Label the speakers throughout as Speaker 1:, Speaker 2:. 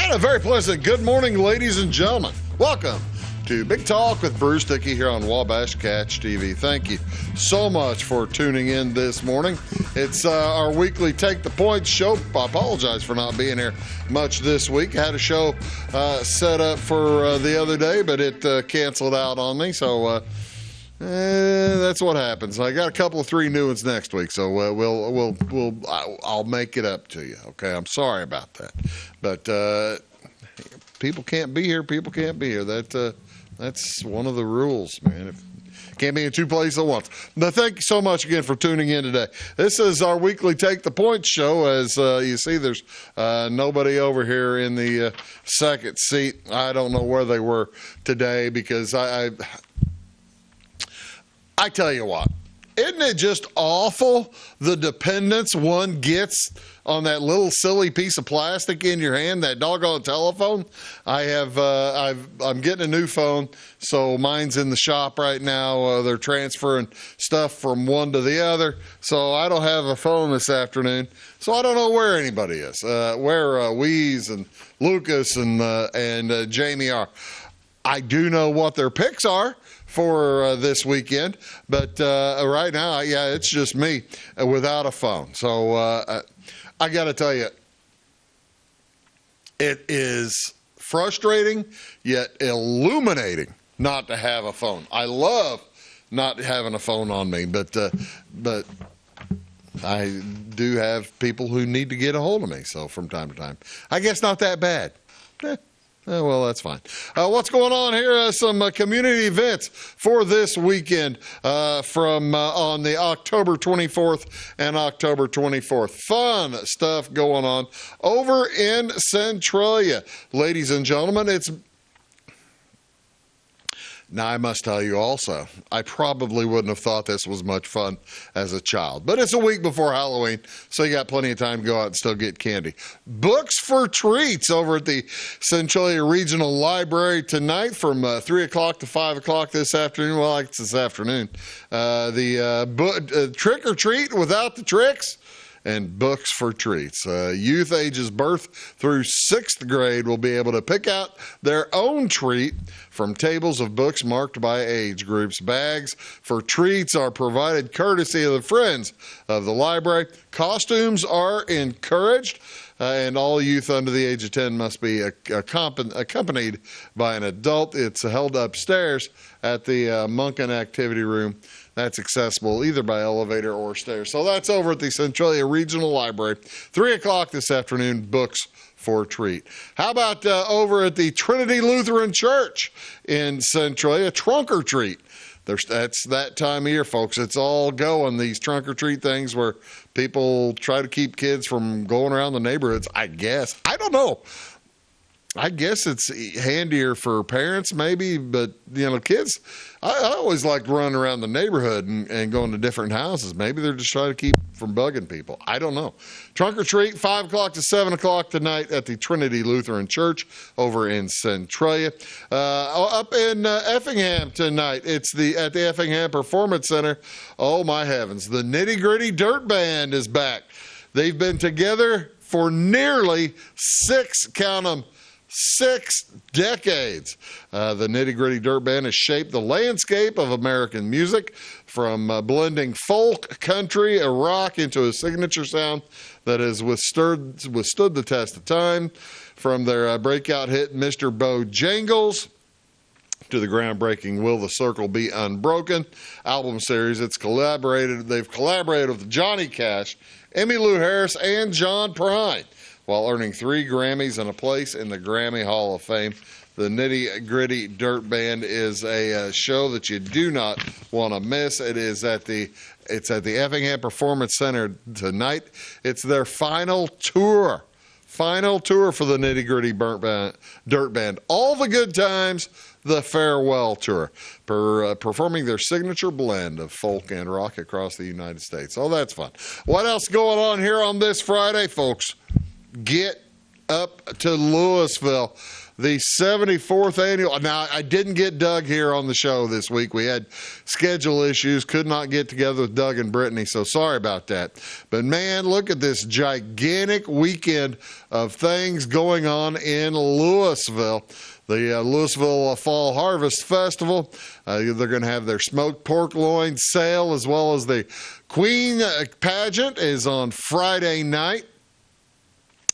Speaker 1: And a very pleasant good morning, ladies and gentlemen. Welcome to Big Talk with Bruce Dickey here on Wabash Catch TV. Thank you so much for tuning in this morning. It's our weekly Take the Points show. I apologize for not being here much this week. I had a show set up for the other day, but it canceled out on me, so that's what happens. I got a couple of three new ones next week, so I'll make it up to you. Okay, I'm sorry about that, but people can't be here. People can't be here. That's one of the rules, man. Can't be in two places at once. Now, thank you so much again for tuning in today. This is our weekly Take the Points show. As you see, there's nobody over here in the second seat. I don't know where they were today because I tell you what, isn't it just awful the dependence one gets on that little silly piece of plastic in your hand, that doggone telephone? I'm getting a new phone, so mine's in the shop right now. They're transferring stuff from one to the other, so I don't have a phone this afternoon. So I don't know where anybody is, where Weeze and Lucas and Jamie are. I do know what their picks are for this weekend, but right now, it's just me without a phone. So I got to tell you, it is frustrating yet illuminating not to have a phone. I love not having a phone on me, but I do have people who need to get a hold of me. So from time to time, I guess not that bad. Well, that's fine. What's going on here? Some community events for this weekend from on the October 24th and October 24th. Fun stuff going on over in Centralia. Ladies and gentlemen, Now, I must tell you also, I probably wouldn't have thought this was much fun as a child. But it's a week before Halloween, so you got plenty of time to go out and still get candy. Books for treats over at the Centralia Regional Library tonight from 3 o'clock to 5 o'clock this afternoon. Well, it's this afternoon. Trick or treat without the tricks. And books for treats. Youth ages birth through 6th grade will be able to pick out their own treat from tables of books marked by age groups. Bags for treats are provided courtesy of the Friends of the Library. Costumes are encouraged. And all youth under the age of 10 must be accompanied by an adult. It's held upstairs at the Monken Activity Room. That's accessible either by elevator or stairs. So that's over at the Centralia Regional Library. 3 o'clock this afternoon, books for treat. How about over at the Trinity Lutheran Church in Centralia, trunk or treat? That's that time of year, folks. It's all going, these trunk or treat things where people try to keep kids from going around the neighborhoods, I guess. I don't know. I guess it's handier for parents maybe, but, kids, I always liked running around the neighborhood and going to different houses. Maybe they're just trying to keep from bugging people. I don't know. Trunk or treat, 5 o'clock to 7 o'clock tonight at the Trinity Lutheran Church over in Centralia. Up in Effingham tonight, it's at the Effingham Performance Center. Oh, my heavens. The Nitty Gritty Dirt Band is back. They've been together for nearly 6 decades. The Nitty Gritty Dirt Band has shaped the landscape of American music from blending folk, country, and rock into a signature sound that has withstood the test of time. From their breakout hit Mr. Bojangles to the groundbreaking Will the Circle Be Unbroken album series, they've collaborated with Johnny Cash, Emmylou Harris, and John Prine, while earning 3 Grammys and a place in the Grammy Hall of Fame. The Nitty Gritty Dirt Band is a show that you do not want to miss. It's at the Effingham Performance Center tonight. It's their final tour for the Nitty Gritty Dirt Band. All the good times, the farewell tour, performing their signature blend of folk and rock across the United States. Oh, that's fun. What else going on here on this Friday, folks? Get up to Louisville. the 74th annual. Now, I didn't get Doug here on the show this week. We had schedule issues, could not get together with Doug and Brittany, so sorry about that. But man, look at this gigantic weekend of things going on in Louisville. The Louisville Fall Harvest Festival. They're going to have their smoked pork loin sale, as well as the Queen pageant is on Friday night.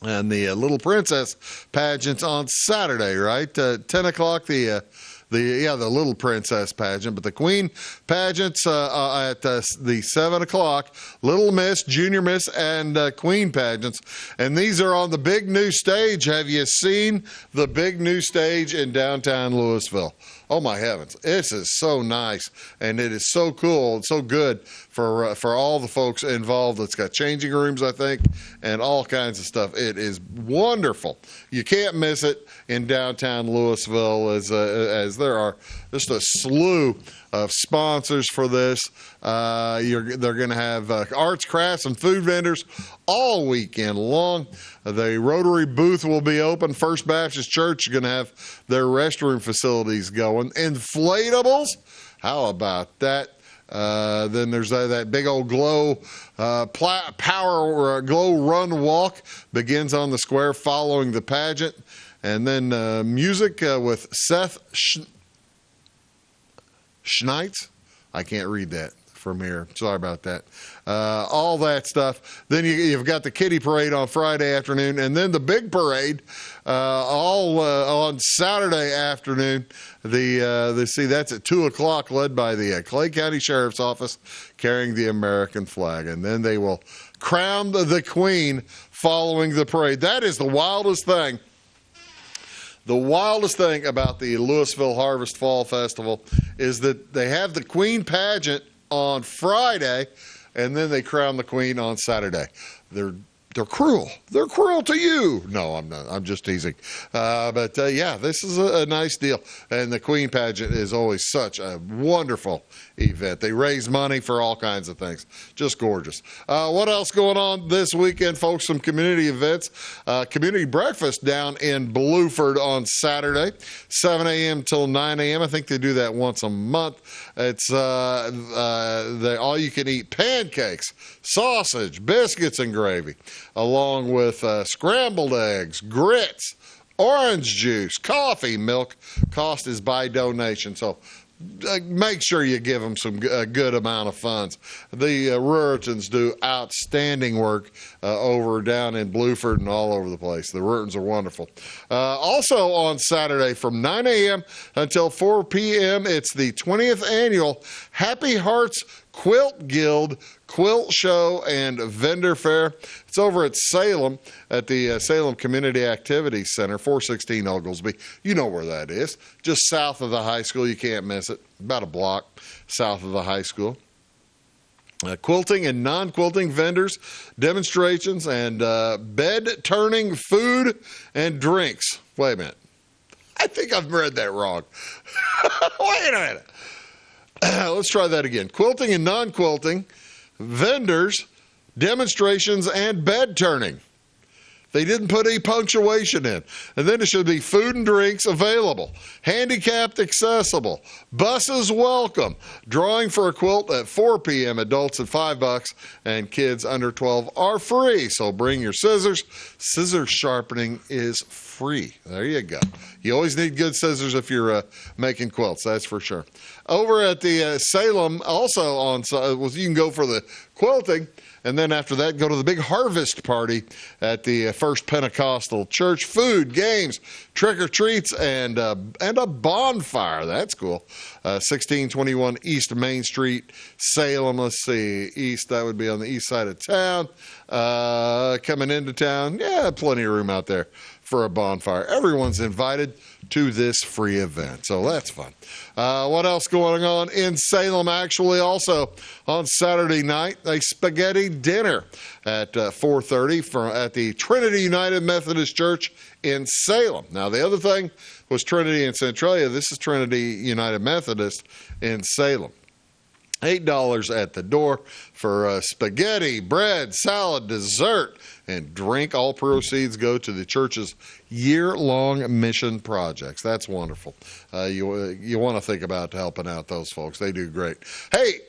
Speaker 1: And the Little Princess pageant's on Saturday, right? 10 o'clock, the Little Princess pageant. But the Queen pageant's at the 7 o'clock. Little Miss, Junior Miss, and Queen pageants. And these are on the big new stage. Have you seen the big new stage in downtown Louisville? Oh, my heavens. This is so nice, and it is so cool and so good for all the folks involved. It's got changing rooms, I think, and all kinds of stuff. It is wonderful. You can't miss it in downtown Louisville, as there are just a slew of sponsors for this. They're going to have arts, crafts, and food vendors all weekend long. The Rotary booth will be open. First Baptist Church is going to have their restroom facilities going. Inflatables, how about that? Then there's that big old glow glow run walk begins on the square following the pageant. And then music with Seth Schneitz. I can't read that from here. Sorry about that. All that stuff. Then you've got the kiddie parade on Friday afternoon, and then the big parade on Saturday afternoon. That's at 2 o'clock, led by the Clay County Sheriff's Office carrying the American flag. And then they will crown the Queen following the parade. That is the wildest thing. The wildest thing about the Louisville Harvest Fall Festival is that they have the Queen pageant on Friday, and then they crown the Queen on Saturday. They're cruel. They're cruel to you. No, I'm not. I'm just teasing. But this is a nice deal. And the Queen pageant is always such a wonderful event. They raise money for all kinds of things. Just gorgeous. What else going on this weekend, folks? Some community events. Community breakfast down in Bluford on Saturday, 7 a.m. till 9 a.m. I think they do that once a month. It's all-you-can-eat pancakes, sausage, biscuits, and gravy, along with scrambled eggs, grits, orange juice, coffee, milk. Cost is by donation, so make sure you give them a good amount of funds. The Ruritons do outstanding work over down in Bluford and all over the place. The Ruritons are wonderful. Also on Saturday from 9 a.m. until 4 p.m., it's the 20th annual Happy Hearts Quilt Guild Quilt Show and Vendor Fair. It's over at Salem at the Salem Community Activities Center, 416 Oglesby. You know where that is. Just south of the high school. You can't miss it. About a block south of the high school. Quilting and non-quilting vendors, demonstrations, and bed-turning food and drinks. Wait a minute. I think I've read that wrong. Wait a minute. Let's try that again. Quilting and non-quilting, vendors, demonstrations, and bed turning. They didn't put any punctuation in. And then it should be food and drinks available. Handicapped accessible. Buses welcome. Drawing for a quilt at 4 p.m. Adults at $5 and kids under 12 are free. So bring your scissors. Scissor sharpening is free. There you go. You always need good scissors if you're making quilts, that's for sure. Over at the Salem, also you can go for the quilting. And then after that, go to the big harvest party at the First Pentecostal Church. Food, games, trick-or-treats, and a bonfire. That's cool. 1621 East Main Street, Salem. Let's see, east, that would be on the east side of town. Coming into town, plenty of room out there for a bonfire. Everyone's invited to this free event, so that's fun. What else going on in Salem? Actually, also on Saturday night, a spaghetti dinner at 4:30 at the Trinity United Methodist Church in Salem. Now, the other thing was Trinity in Centralia. This is Trinity United Methodist in Salem. $8 at the door for spaghetti, bread, salad, dessert, and drink. All proceeds go to the church's year-long mission projects. That's wonderful. You want to think about helping out those folks. They do great. Hey,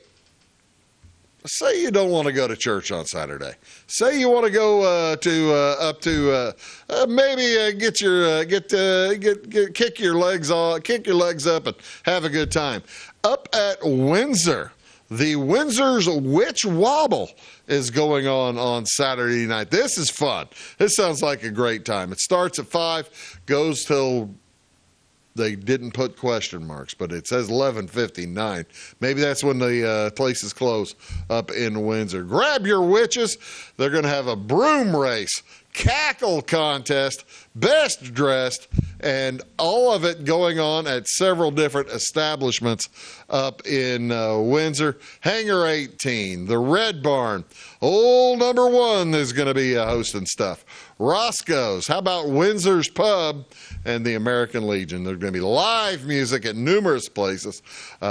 Speaker 1: say you don't want to go to church on Saturday. Say you want to go kick your legs up and have a good time. Up at Windsor, the Windsor's Witch Wobble is going on Saturday night. This is fun. This sounds like a great time. It starts at 5, goes till they didn't put question marks, but it says 11:59. Maybe that's when the places close up in Windsor. Grab your witches. They're going to have a broom race, cackle contest, best dressed, and all of it going on at several different establishments up in Windsor. Hangar 18, the Red Barn, Old Number 1 is going to be hosting stuff. Roscoe's, how about Windsor's Pub and the American Legion? There's going to be live music at numerous places,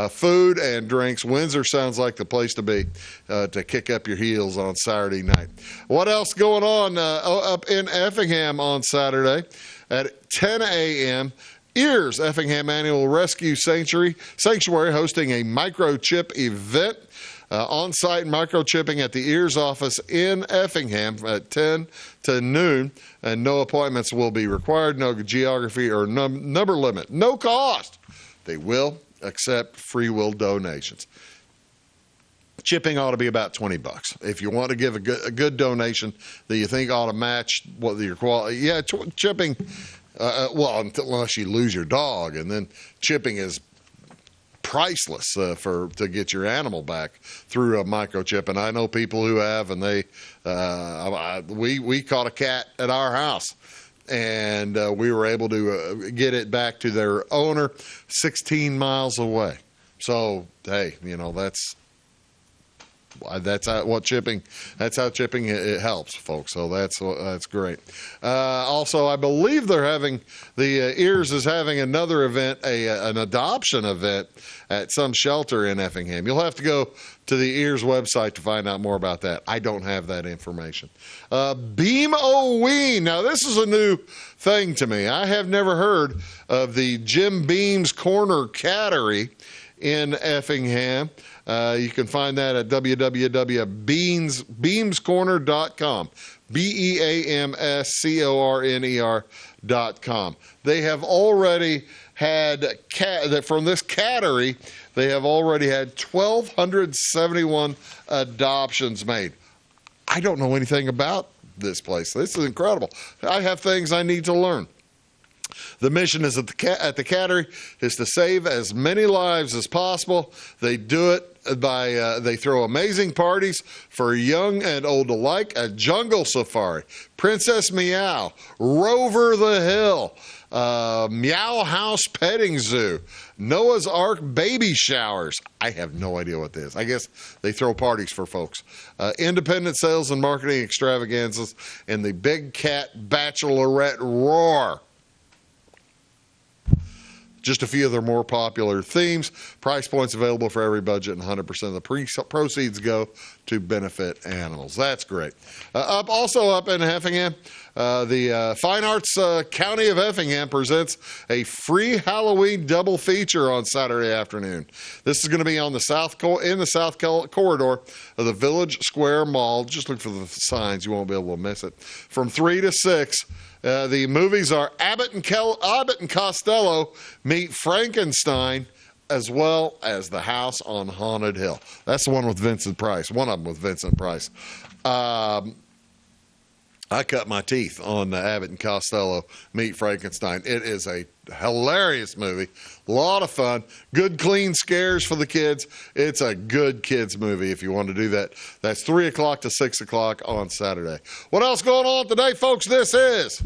Speaker 1: food and drinks. Windsor sounds like the place to be to kick up your heels on Saturday night. What else going on up in Effingham on Saturday at 10 a.m.? Ears Effingham Annual Rescue Sanctuary hosting a microchip event. On-site microchipping at the Ears office in Effingham at 10 to noon, and no appointments will be required, no geography or number limit, no cost. They will accept free will donations. Chipping ought to be about $20. If you want to give a good donation that you think ought to match what your quality, chipping. Unless you lose your dog, and then chipping is priceless to get your animal back through a microchip. And I know people who have, and we caught a cat at our house, and we were able to get it back to their owner 16 miles away. So hey, that's how chipping it helps, folks. So that's great. Also, I believe they're having the Ears is having another event, an adoption event at some shelter in Effingham. You'll have to go to the Ears website to find out more about that. I don't have that information. Beam O-Ween. Now, this is a new thing to me. I have never heard of the Jim Beam's Corner Cattery in Effingham. You can find that at www.beamscorner.com. BEAMSCORNER.com. They have already had from this cattery, they have already had 1,271 adoptions made. I don't know anything about this place. This is incredible. I have things I need to learn. The mission is at the cattery is to save as many lives as possible. They do it by they throw amazing parties for young and old alike. A jungle safari, Princess Meow, Rover the Hill, Meow House Petting Zoo, Noah's Ark baby showers. I have no idea what this is. I guess they throw parties for folks. Independent sales and marketing extravaganzas, and the Big Cat Bachelorette Roar. Just a few of their more popular themes. Price points available for every budget, and 100% of the proceeds go to benefit animals. That's great. Also up in Effingham, the Fine Arts County of Effingham presents a free Halloween double feature on Saturday afternoon. This is going to be on the south corridor of the Village Square Mall. Just look for the signs; you won't be able to miss it. From 3 to 6. The movies are Abbott and Costello Meet Frankenstein, as well as The House on Haunted Hill. That's the one with Vincent Price. One of them with Vincent Price. I cut my teeth on Abbott and Costello Meet Frankenstein. It is a hilarious movie. A lot of fun. Good, clean scares for the kids. It's a good kids movie if you want to do that. That's 3 o'clock to 6 o'clock on Saturday. What else going on today, folks? This is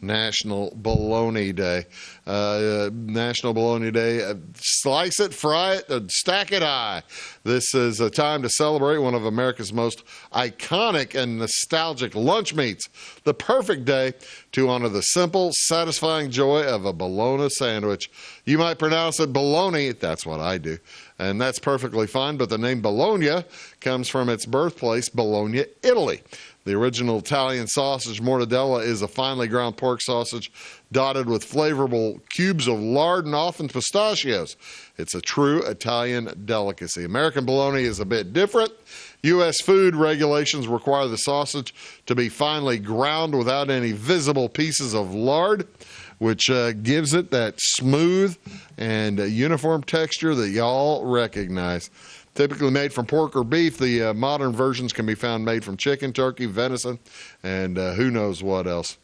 Speaker 1: National Bologna Day. National Bologna Day. Slice it, fry it, and stack it high. This is a time to celebrate one of America's most iconic and nostalgic lunch meats. The perfect day to honor the simple, satisfying joy of a bologna sandwich. You might pronounce it bologna. That's what I do. And that's perfectly fine, but the name Bologna comes from its birthplace, Bologna, Italy. The original Italian sausage mortadella is a finely ground pork sausage dotted with flavorful cubes of lard and often pistachios. It's a true Italian delicacy. American bologna is a bit different. U.S. food regulations require the sausage to be finely ground without any visible pieces of lard, which gives it that smooth and uniform texture that y'all recognize. Typically made from pork or beef, the modern versions can be found made from chicken, turkey, venison, and who knows what else.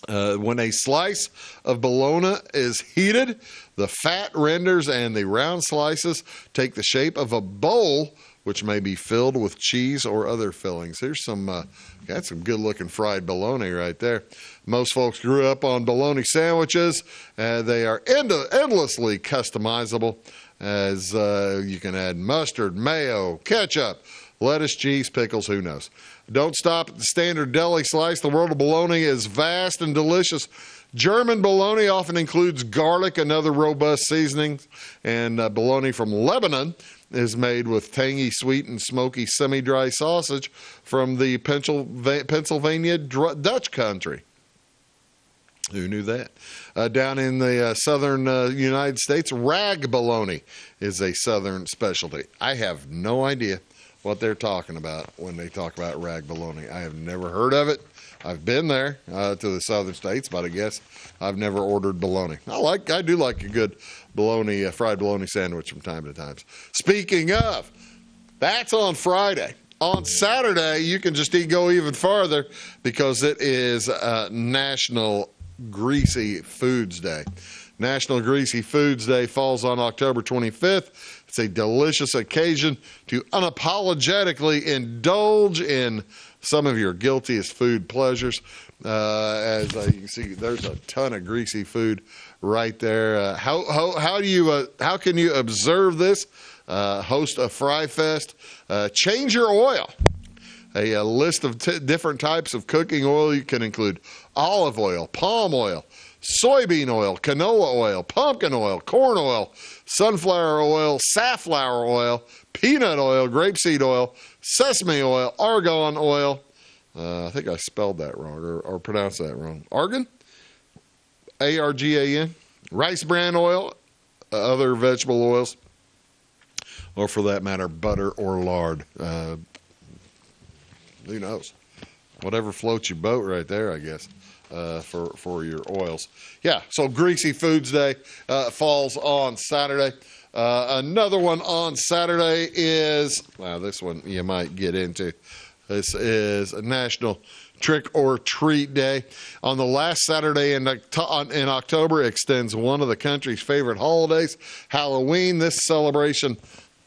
Speaker 1: When a slice of bologna is heated, the fat renders and the round slices take the shape of a bowl, which may be filled with cheese or other fillings. Here's got some good-looking fried bologna right there. Most folks grew up on bologna sandwiches. They are endlessly customizable, as you can add mustard, mayo, ketchup, lettuce, cheese, pickles, who knows. Don't stop at the standard deli slice. The world of bologna is vast and delicious. German bologna often includes garlic and other robust seasonings, and bologna from Lebanon is made with tangy, sweet, and smoky semi-dry sausage from the Pennsylvania Dutch country. Who knew that? Down in the southern United States, rag bologna is a southern specialty. I have no idea what they're talking about when they talk about rag bologna. I have never heard of it. I've been there to the southern states, but I guess I've never ordered bologna. I do like a good bologna, fried bologna sandwich from time to time. Speaking of, that's on Friday. On Saturday, you can just go even farther because it is National Greasy Foods Day. National Greasy Foods Day falls on October 25th. It's a delicious occasion to unapologetically indulge in some of your guiltiest food pleasures. As you can see, there's a ton of greasy food right there. How can you observe this? Host a fry fest. Change your oil. A list of different types of cooking oil. You can include olive oil, palm oil, soybean oil, canola oil, pumpkin oil, corn oil, sunflower oil, safflower oil, peanut oil, grapeseed oil, sesame oil, argan oil. I think I spelled that wrong or pronounced that wrong. Argan? A-R-G-A-N. Rice bran oil, other vegetable oils, or for that matter, butter or lard. Who knows? Whatever floats your boat right there, I guess, for your oils. Yeah, so Greasy Foods Day falls on Saturday. Another one on Saturday is, this one you might get into. This is National Trick or Treat Day. On the last Saturday in October extends one of the country's favorite holidays, Halloween. This celebration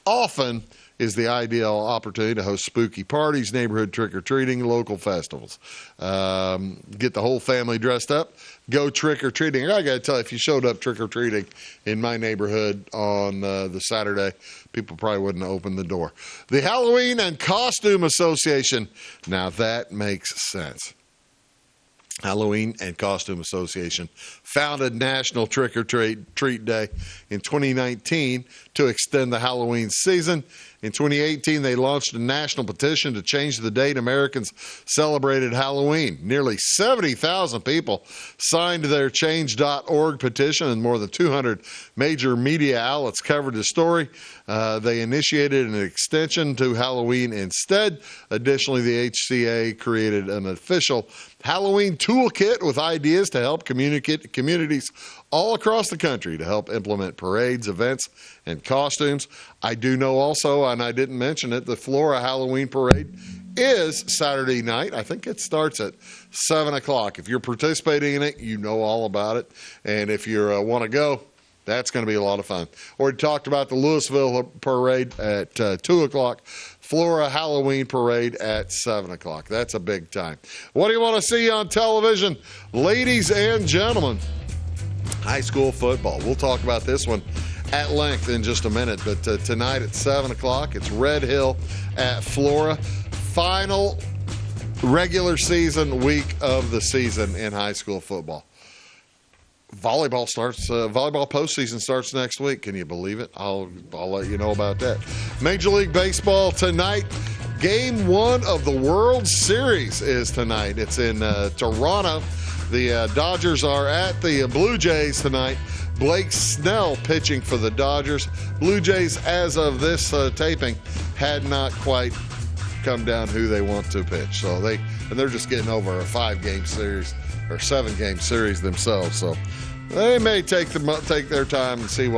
Speaker 1: often is the ideal opportunity to host spooky parties, neighborhood trick-or-treating, local festivals. Get the whole family dressed up, go trick-or-treating. I got to tell you, if you showed up trick-or-treating in my neighborhood on the Saturday, people probably wouldn't open the door. The Halloween and Costume Association. Now that makes sense. Halloween and Costume Association founded National Trick or Treat Day in 2019 to extend the Halloween season. In 2018, they launched a national petition to change the date Americans celebrated Halloween. Nearly 70,000 people signed their Change.org petition, and more than 200 major media outlets covered the story. They initiated an extension to Halloween instead. Additionally, the HCA created an official Halloween toolkit with ideas to help communities all across the country to help implement parades, events, and costumes. I do know also, and I didn't mention it, the Flora Halloween Parade is Saturday night. I think it starts at 7 o'clock. If you're participating in it, you know all about it. And if you want to go, that's going to be a lot of fun. Or we talked about the Louisville Parade at 2 o'clock. Flora Halloween Parade at 7 o'clock. That's a big time. What do you want to see on television? Ladies and gentlemen, high school football. We'll talk about this one at length in just a minute, but tonight at 7 o'clock, it's Red Hill at Flora. Final regular season week of the season in high school football. Volleyball postseason starts next week. Can you believe it? I'll let you know about that. Major League Baseball tonight. Game 1 of the World Series is tonight. It's in Toronto. The Dodgers are at the Blue Jays tonight. Blake Snell pitching for the Dodgers. Blue Jays, as of this taping, had not quite come down who they want to pitch. So they're just getting over a 5-game series or 7-game series themselves. So they may take their time and see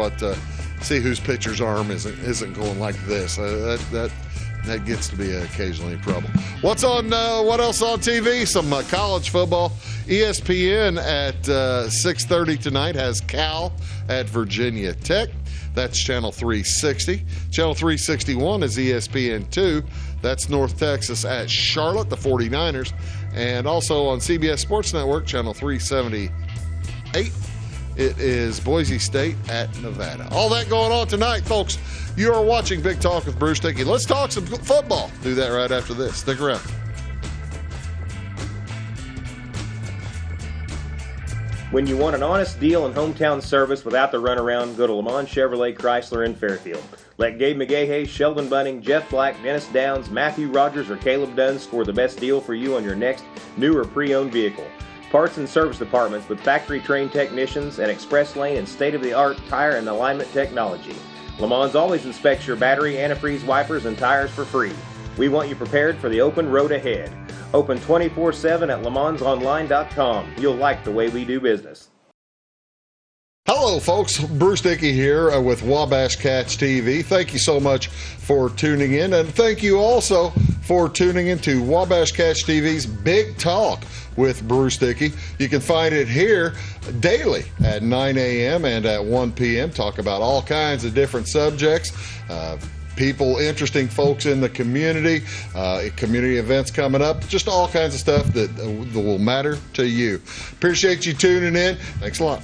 Speaker 1: whose pitcher's arm isn't going like this. That gets to be occasionally a problem. What else on TV? Some college football. ESPN at 6:30 tonight has Cal at Virginia Tech. That's Channel 360. Channel 361 is ESPN2. That's North Texas at Charlotte, the 49ers. And also on CBS Sports Network, Channel 378, it is Boise State at Nevada. All that going on tonight, folks. You are watching Big Talk with Bruce Dickey. Let's talk some football. Do that right after this. Stick around.
Speaker 2: When you want an honest deal and hometown service without the runaround, go to Lamont Chevrolet Chrysler in Fairfield. Let Gabe McGahey, Sheldon Bunning, Jeff Black, Dennis Downs, Matthew Rogers, or Caleb Dunn score the best deal for you on your next new or pre-owned vehicle. Parts and service departments with factory-trained technicians and express lane and state-of-the-art tire and alignment technology. Lamont always inspects your battery, antifreeze, wipers, and tires for free. We want you prepared for the open road ahead. Open 24/7 at LaMonsOnline.com. You'll like the way we do business.
Speaker 1: Hello, folks. Bruce Dickey here with Wabash Catch TV. Thank you so much for tuning in, and thank you also for tuning into Wabash Catch TV's Big Talk with Bruce Dickey. You can find it here daily at 9 a.m. and at 1 p.m. Talk about all kinds of different subjects. People, interesting folks in the community, community events coming up, just all kinds of stuff that will matter to you. Appreciate you tuning in. Thanks a lot.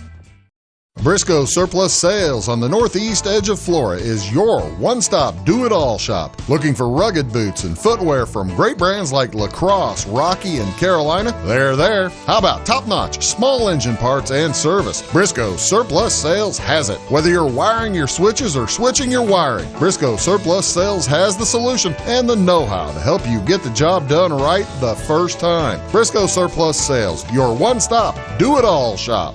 Speaker 1: Briscoe Surplus Sales on the northeast edge of Flora is your one-stop do-it-all shop. Looking for rugged boots and footwear from great brands like Lacrosse, Rocky, and Carolina? They're there. How about top-notch small engine parts and service? Briscoe Surplus Sales has it. Whether you're wiring your switches or switching your wiring, Briscoe Surplus Sales has the solution and the know-how to help you get the job done right the first time. Briscoe Surplus Sales, your one-stop do-it-all shop.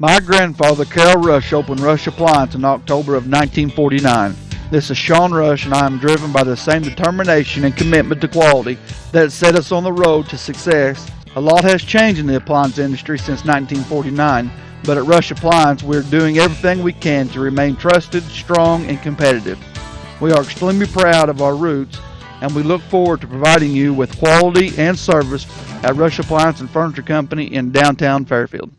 Speaker 3: My grandfather, Carol Rush, opened Rush Appliance in October of 1949. This is Sean Rush, and I am driven by the same determination and commitment to quality that set us on the road to success. A lot has changed in the appliance industry since 1949, but at Rush Appliance, we're doing everything we can to remain trusted, strong, and competitive. We are extremely proud of our roots, and we look forward to providing you with quality and service at Rush Appliance and Furniture Company in downtown Fairfield.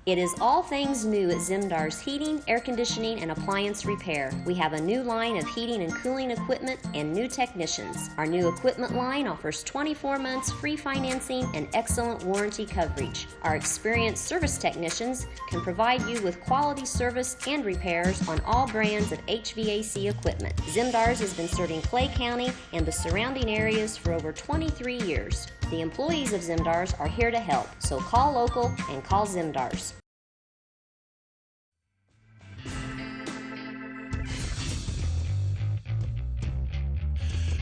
Speaker 4: It is all things new at Zimdar's Heating, Air Conditioning, and Appliance Repair. We have a new line of heating and cooling equipment and new technicians. Our new equipment line offers 24 months free financing and excellent warranty coverage. Our experienced service technicians can provide you with quality service and repairs on all brands of HVAC equipment. Zimdar's has been serving Clay County and the surrounding areas for over 23 years. The employees of Zimdar's are here to help, so call local and call Zimdar's.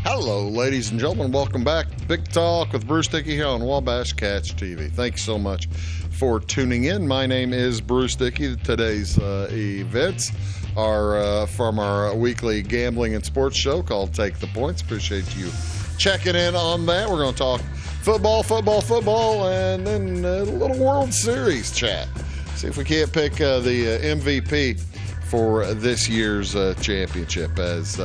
Speaker 1: Hello, ladies and gentlemen. Welcome back. Big Talk with Bruce Dickey here on Wabash Catch TV. Thanks so much for tuning in. My name is Bruce Dickey. Today's events are from our weekly gambling and sports show called Take the Points. Appreciate you checking in on that. We're going to talk football, and then a little World Series chat. See if we can't pick the MVP for this year's championship. As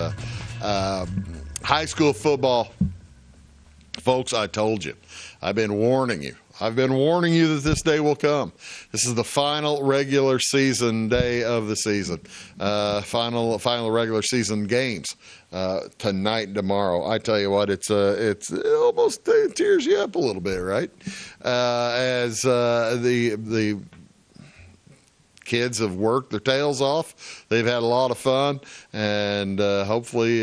Speaker 1: high school football, folks, I told you. I've been warning you I've been warning you that this day will come. This is the final regular season day of the season. Final regular season games tonight and tomorrow. I tell you what, it almost tears you up a little bit, right? As the kids have worked their tails off. They've had a lot of fun, and hopefully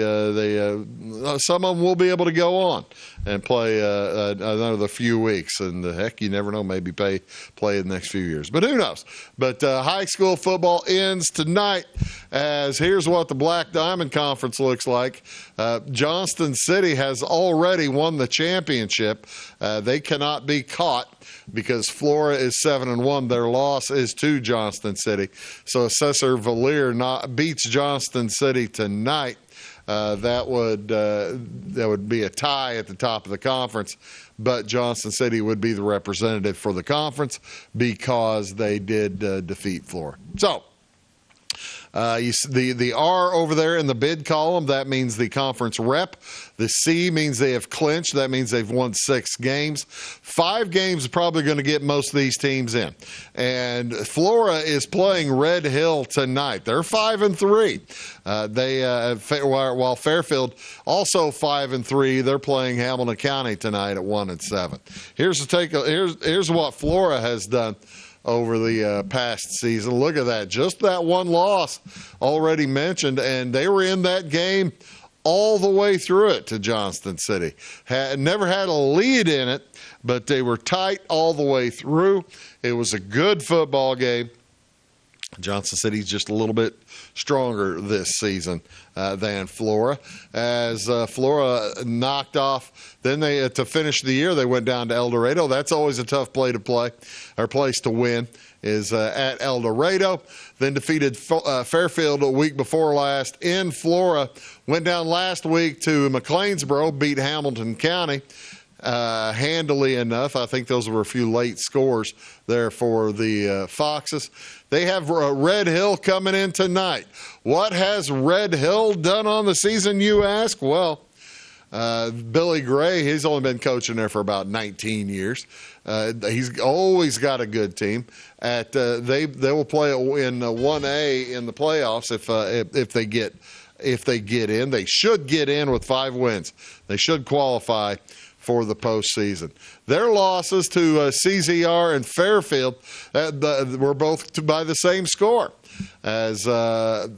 Speaker 1: some of them will be able to go on and play another few weeks. And heck, you never know, maybe play in the next few years. But who knows? But high school football ends tonight, as here's what the Black Diamond Conference looks like. Johnston City has already won the championship. They cannot be caught because Flora is 7-1. Their loss is to Johnston City. So Assessor Valier beats Johnston City tonight. That would be a tie at the top of the conference, but Johnston City would be the representative for the conference because they did defeat Flora. So you see the R over there in the bid column, that means the conference rep. The C means they have clinched. That means they've won 6 games. 5 games are probably going to get most of these teams in. And Flora is playing Red Hill tonight. They're 5-3. While Fairfield also 5-3, they're playing Hamilton County tonight at 1-7. Here's what Flora has done over the past season. Look at that. Just that one loss already mentioned, and they were in that game all the way through it to Johnston City. Never had a lead in it, but they were tight all the way through. It was a good football game. Johnston City's just a little bit stronger this season than Flora, as Flora knocked off. Then to finish the year, they went down to El Dorado. That's always a tough place to win, is at El Dorado. Then defeated Fairfield a week before last in Flora. Went down last week to McLeansboro, beat Hamilton County handily enough. I think those were a few late scores there for the Foxes. They have Red Hill coming in tonight. What has Red Hill done on the season, you ask? Well, Billy Gray, he's only been coaching there for about 19 years. He's always got a good team. They will play in 1A in the playoffs if they get in. They should get in with 5 wins. They should qualify for the postseason. Their losses to CZR and Fairfield were both by the same score, as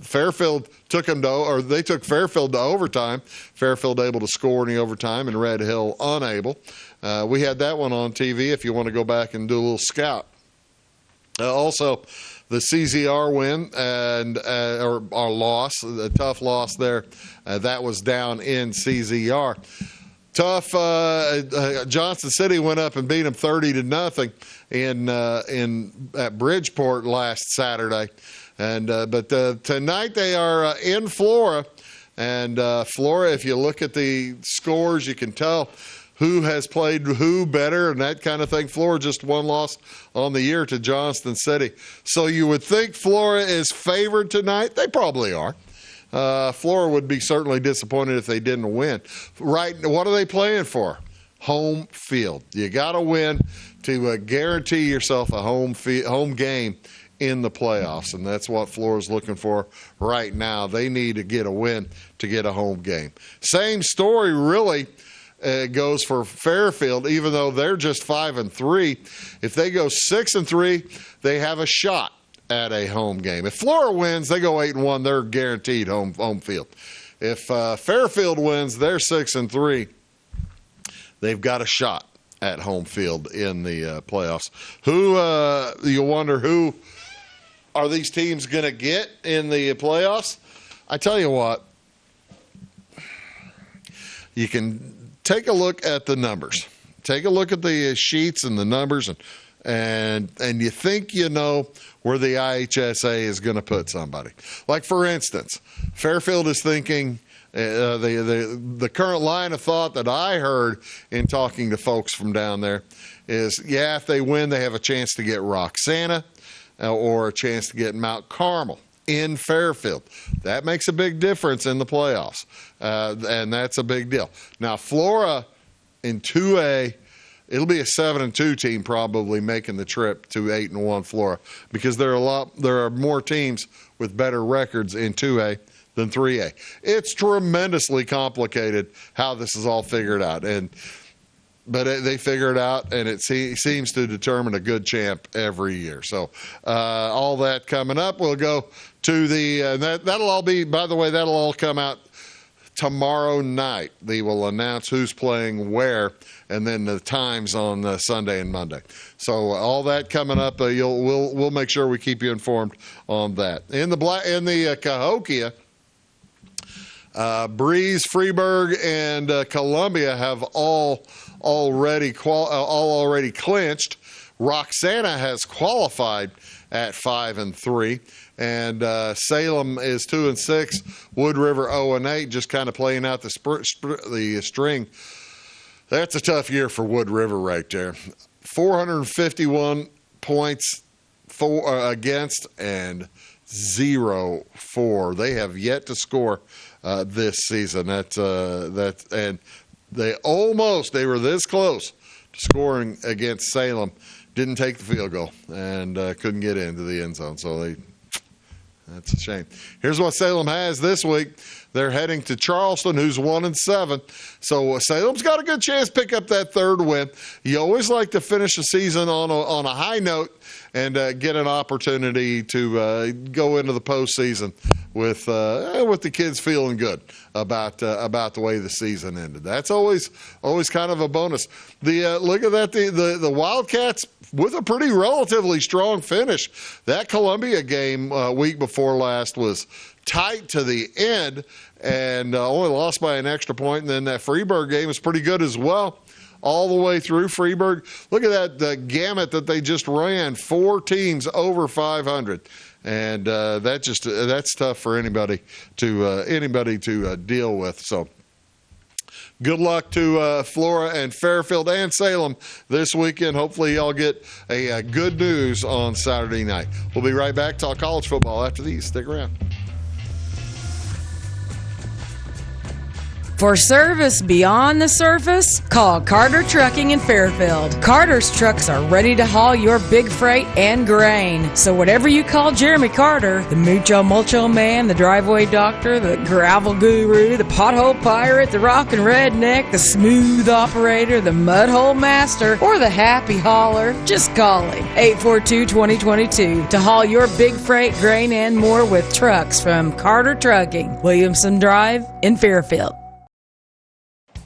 Speaker 1: Fairfield took Fairfield to overtime. Fairfield able to score in the overtime, and Red Hill unable. We had that one on TV if you want to go back and do a little scout. Also, the CZR win and or loss, a tough loss there, that was down in CZR. Tough. Johnston City went up and beat them 30-0 at Bridgeport last Saturday, but tonight they are in Flora, and Flora. If you look at the scores, you can tell who has played who better and that kind of thing. Flora just 1 loss on the year to Johnston City, so you would think Flora is favored tonight. They probably are. Flora would be certainly disappointed if they didn't win. Right? What are they playing for? Home field. You got to win to guarantee yourself a home game in the playoffs, and that's what Flora's looking for right now. They need to get a win to get a home game. Same story, really. Goes for Fairfield, even though they're just 5-3. If they go 6-3, they have a shot at a home game. If Flora wins, they go 8-1. They're guaranteed home field. If Fairfield wins, they're 6-3. They've got a shot at home field in the playoffs. You wonder who are these teams going to get in the playoffs? I tell you what, you can take a look at the numbers. Take a look at the sheets and the numbers, and you think you know where the IHSA is going to put somebody. Like, for instance, Fairfield is thinking, the current line of thought that I heard in talking to folks from down there is, if they win, they have a chance to get Roxana or a chance to get Mount Carmel in Fairfield. That makes a big difference in the playoffs, and that's a big deal. Now, Flora in 2A it'll be a 7-2 team probably making the trip to 8-1 Flora, because there are more teams with better records in 2A than 3A. It's tremendously complicated how this is all figured out, but they figure it out, and it seems to determine a good champ every year. So all that coming up. We'll go to that'll all be, by the way, that'll all come out tomorrow night. They will announce who's playing where, and then the times on Sunday and Monday. So all that coming up. We'll make sure we keep you informed on that. In the Cahokia, Breeze, Freeburg, and Columbia have all already clinched. Roxana has qualified at 5-3, and Salem is 2-6. Wood River 0-8, just kind of playing out the string. That's a tough year for Wood River right there. 451 points against and 0 for. They have yet to score this season. And they were this close to scoring against Salem. Didn't take the field goal and couldn't get into the end zone. So that's a shame. Here's what Salem has this week. They're heading to Charleston, who's 1-7. So Salem's got a good chance to pick up that third win. You always like to finish the season on a high note and get an opportunity to go into the postseason with the kids feeling good about the way the season ended. That's always kind of a bonus. Look at that, the Wildcats with a pretty relatively strong finish. That Columbia game week before last was tight to the end and only lost by an extra point. And then that Freeburg game was pretty good as well, all the way through. Freeburg, look at that gamut that they just ran. 4 teams over 500. And that's tough for anybody to deal with. So good luck to Flora and Fairfield and Salem this weekend. Hopefully y'all get a good news on Saturday night. We'll be right back. Talk college football after these. Stick around.
Speaker 5: For service beyond the surface, call Carter Trucking in Fairfield. Carter's trucks are ready to haul your big freight and grain. So whatever you call Jeremy Carter, the Mucho Mulcho Man, the driveway doctor, the gravel guru, the pothole pirate, the rockin' redneck, the smooth operator, the mudhole master, or the happy hauler, just call him. 842-2022 to haul your big freight, grain, and more with trucks from Carter Trucking, Williamson Drive in Fairfield.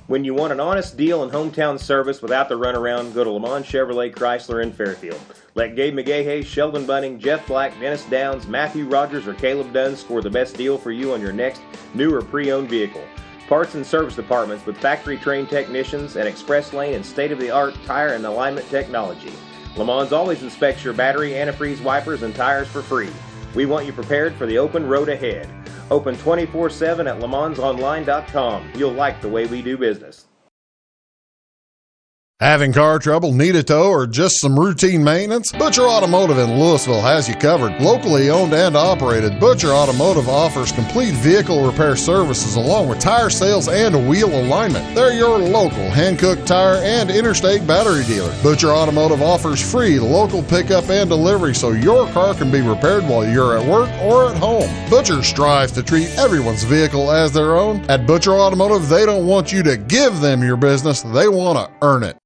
Speaker 2: When you want an honest deal and hometown service without the runaround, go to Lamont Chevrolet Chrysler in Fairfield. Let Gabe McGahey, Sheldon Bunning, Jeff Black, Dennis Downs, Matthew Rogers, or Caleb Dunn score the best deal for you on your next new or pre-owned vehicle. Parts and service departments with factory-trained technicians and express lane and state-of-the-art tire and alignment technology. Lamont's always inspects your battery, antifreeze, wipers, and tires for free. We want you prepared for the open road ahead. Open 24/7 at LaMonsOnline.com. You'll like the way we do business.
Speaker 1: Having car trouble, need a tow, or just some routine maintenance? Butcher Automotive in Louisville has you covered. Locally owned and operated, Butcher Automotive offers complete vehicle repair services along with tire sales and wheel alignment. They're your local Hankook tire and interstate battery dealer. Butcher Automotive offers free local pickup and delivery so your car can be repaired while you're at work or at home. Butcher strives to treat everyone's vehicle as their own. At Butcher Automotive, they don't want you to give them your business, they want to earn it.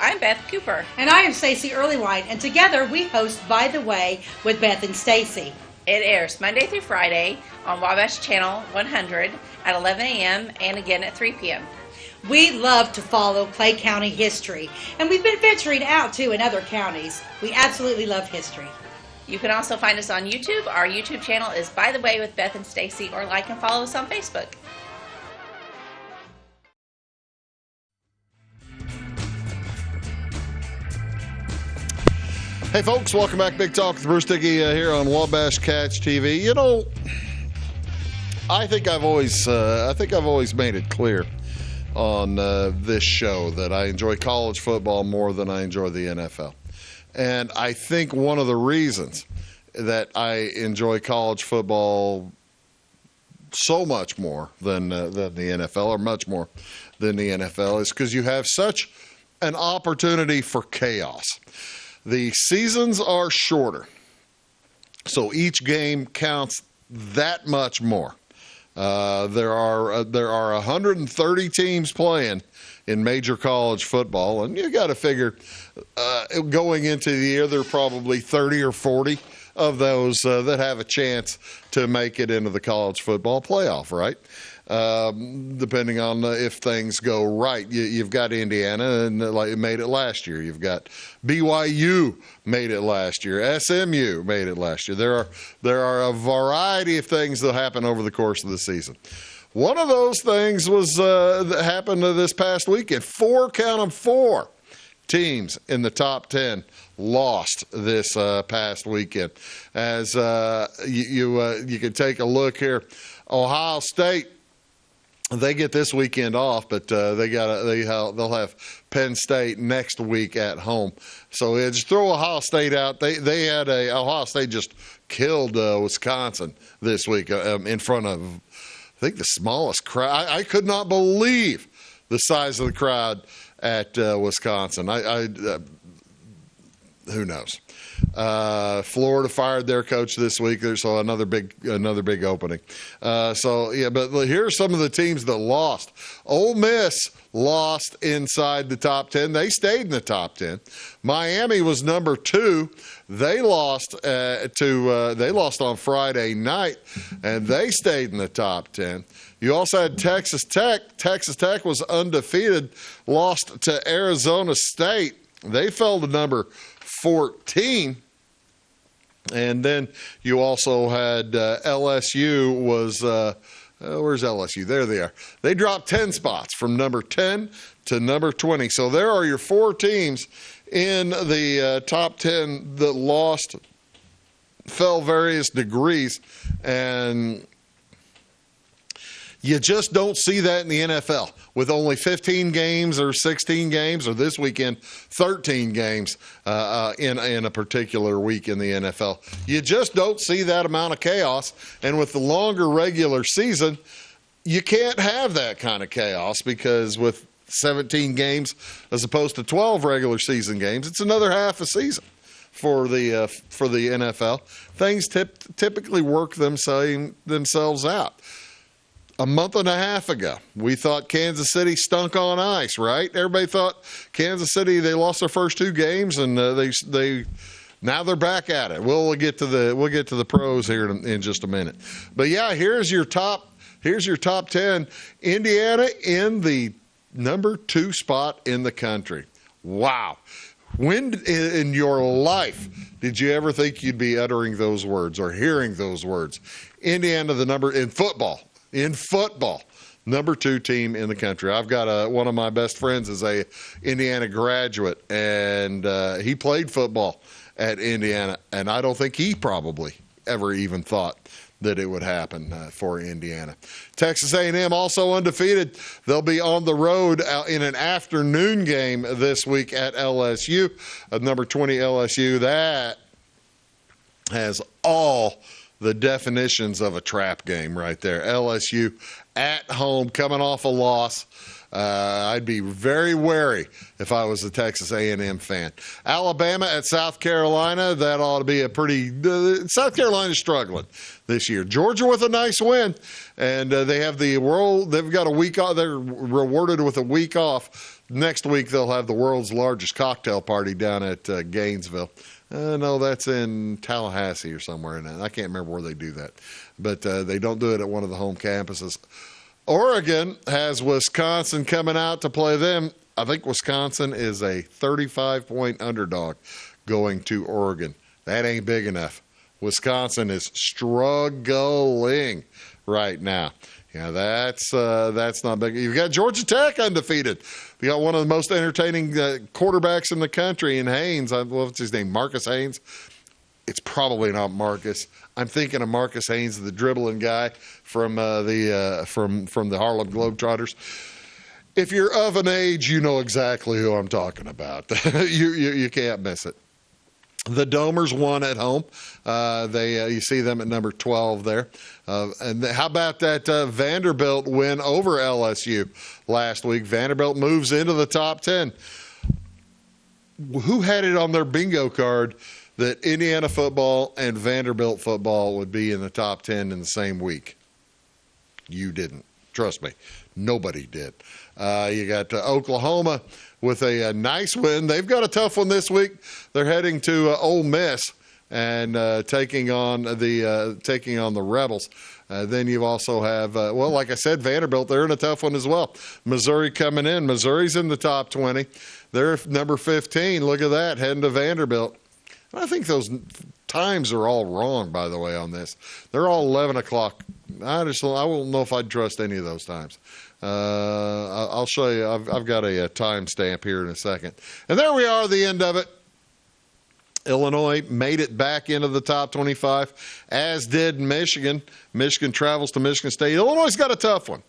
Speaker 6: I'm Beth Cooper.
Speaker 7: And I am Stacey Earlywhite, and together we host By the Way with Beth and Stacey.
Speaker 6: It airs Monday through Friday on Wabash Channel 100 at 11 a.m. and again at 3 p.m.
Speaker 7: We love to follow Clay County history, and we've been venturing out too in other counties. We absolutely love history.
Speaker 6: You can also find us on YouTube. Our YouTube channel is By the Way with Beth and Stacey, or like and follow us on Facebook.
Speaker 1: Hey folks, welcome back. Big Talk with Bruce Dickey here on Wabash Catch TV. You know, I think I've always made it clear on this show that I enjoy college football more than I enjoy the NFL. And I think one of the reasons that I enjoy college football so much more than the NFL, or much more, than the NFL is because you have such an opportunity for chaos. The seasons are shorter, so each game counts that much more. There are 130 teams playing in major college football, and you got to figure going into the year there are probably 30 or 40 of those that have a chance to make it into the college football playoff, right? Depending on if things go right. You've got Indiana, and like it made it last year. You've got BYU made it last year. SMU made it last year. There are a variety of things that happen over the course of the season. One of those things was that happened this past weekend. Four teams in the top 10 lost this past weekend. As you can take a look here, Ohio State, they get this weekend off, but they'll have Penn State next week at home. So just throw Ohio State out. Ohio State just killed Wisconsin this week in front of, I think, the smallest crowd. I could not believe the size of the crowd at Wisconsin. Who knows? Florida fired their coach this week. There's another big opening. But here's some of the teams that lost. Ole Miss lost inside the top 10. They stayed in the top 10. Miami was number 2. They lost on Friday night, and they stayed in the top 10. You also had Texas Tech. Texas Tech was undefeated, lost to Arizona State. They fell to number 14. And then you also had LSU was where's LSU? There they are. They dropped 10 spots from number 10 to number 20. So there are your 4 teams in the top 10 that fell various degrees, and you just don't see that in the NFL with only 15 games or 16 games, or this weekend 13 games in a particular week in the NFL. You just don't see that amount of chaos, and with the longer regular season, you can't have that kind of chaos because with 17 games as opposed to 12 regular season games, it's another half a season for the NFL. Things typically work themselves out. A month and a half ago, we thought Kansas City stunk on ice, right? Everybody thought Kansas City, they lost their first 2 games, and now they're back at it. We'll get to the pros here in just a minute. But yeah, here's your top 10. Indiana in the number 2 spot in the country. Wow. When in your life did you ever think you'd be uttering those words or hearing those words? Indiana, the number in football, number 2 team in the country. I've got one of my best friends is a Indiana graduate, and he played football at Indiana, and I don't think he probably ever even thought that it would happen for Indiana. Texas A&M also undefeated. They'll be on the road in an afternoon game this week at LSU. Number 20 LSU, that has all the definitions of a trap game right there. LSU at home, coming off a loss. I'd be very wary if I was a Texas A&M fan. Alabama at South Carolina, that ought to be a pretty South Carolina's struggling this year. Georgia with a nice win, and they've got a week off. They're rewarded with a week off. Next week they'll have the world's largest cocktail party down at Gainesville. No, that's in Tallahassee or somewhere in that. I can't remember where they do that, but they don't do it at one of the home campuses. Oregon has Wisconsin coming out to play them. I think Wisconsin is a 35-point underdog going to Oregon. That ain't big enough. Wisconsin is struggling right now. Yeah, that's not big. You've got Georgia Tech undefeated. You got one of the most entertaining quarterbacks in the country in Haynes. What's his name? Marcus Haynes. It's probably not Marcus. I'm thinking of Marcus Haynes, the dribbling guy from the Harlem Globetrotters. If you're of an age, you know exactly who I'm talking about. You can't miss it. The Domers won at home. You see them at number 12 there. And how about that Vanderbilt win over LSU last week? Vanderbilt moves into the top 10. Who had it on their bingo card that Indiana football and Vanderbilt football would be in the top 10 in the same week? You didn't. Trust me. Nobody did. You got Oklahoma with a nice win. They've got a tough one this week. They're heading to Ole Miss and taking on the Rebels. Then you also have, like I said, Vanderbilt. They're in a tough one as well. Missouri coming in. Missouri's in the top 20. They're number 15. Look at that, heading to Vanderbilt. I think those times are all wrong, by the way, on this. They're all 11 o'clock. I won't know if I'd trust any of those times. I'll show you. I've got a time stamp here in a second. And there we are, the end of it. Illinois made it back into the top 25, as did Michigan. Michigan travels to Michigan State. Illinois' got a tough one